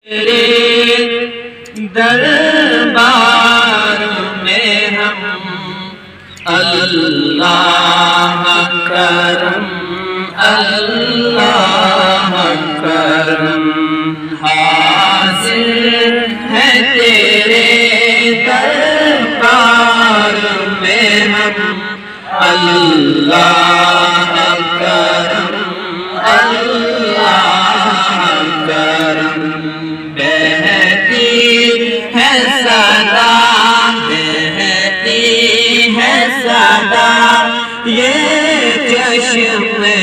تیرے دربار میں ہم اللہ کرم اللہ کرم حاضر ہے تیرے دربار میں ہم اللہ کرم اللہ کرم بہتی ہے صدا بہتی ہے صدا یہ چشم ہے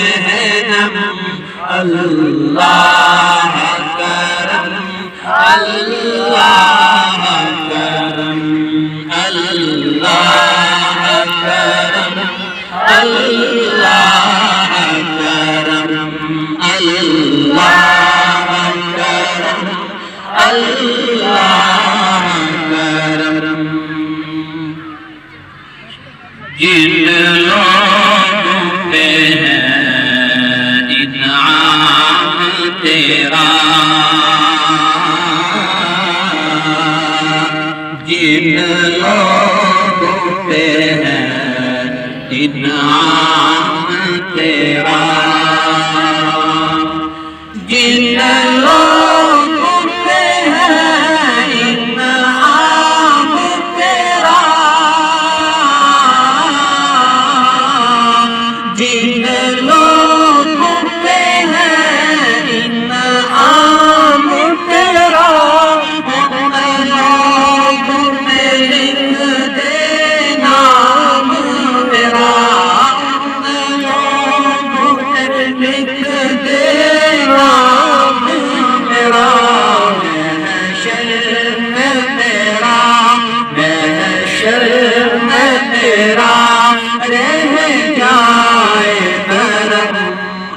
نم اللہ کرم اللہ کرم اللہ کرم اللہ کرم اللہ کرم اللہ کرم جن لوگوں پہ ہے انعام تیرا جن لوگوں پہ ہے انعام تیرا جن لوگوں پہ ہے انعام تیرا جن لوگوں پہ ہے انعام تیرا ان لوگوں میں لکھ دے نام میرا ان لوگوں میں لکھ دے نام میرا محشر میں تیرا محشر میں تیرا رہ جائے کرم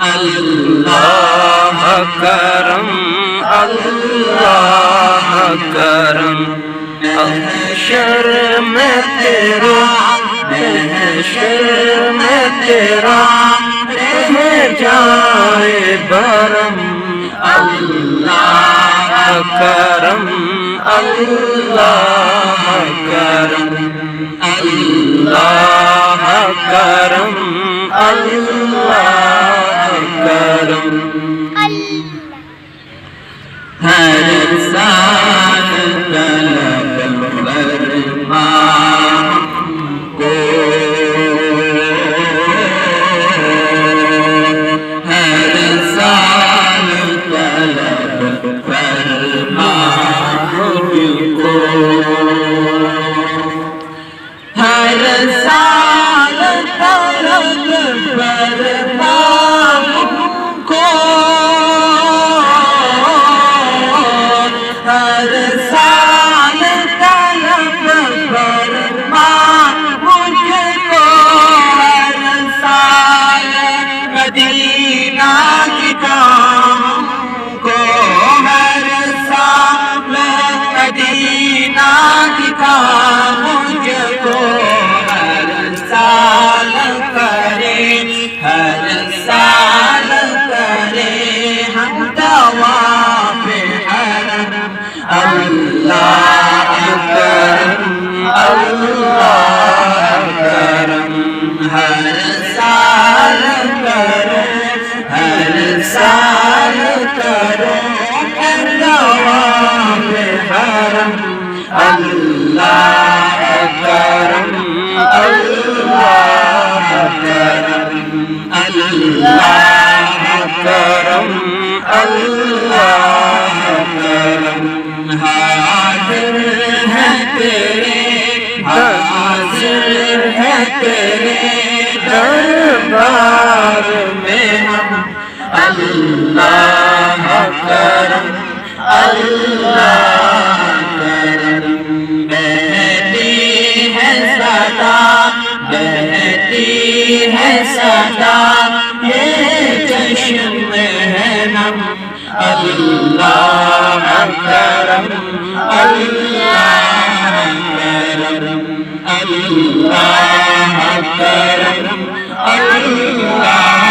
اللہ کرم اللہ کرم محشر میں تیرا محشر میں تیرا رہ جائے برم اللہ کرم اللہ کرم اللہ کرم اللہ کرم ہر سال طلب فرما کو ہر سال طلب فرما کو ہر سال طلب فرما کو ہر سال طلب فرما مجھ کو ہر سال مدینہ کی کام کو ہر سال مدینہ کی کام مجھ کو ہر سال کرے ہر سال کرے ہم طواف حرم اللہ کرم اللہ کرم ہر سال کرو ہر سال کرو طواف حرم اللہ کرم اللہ کرم اللہ کرم اللہ کرم حاضر ہے تیرے حاضر ہے تیرے دربار میں ہم اللہ کرم اللہ کرم بہتی ہے صدا بہتی ہے صدا یہ چشم ہے نم اللہ کرم اللہ کرم اللہ کرم اللہ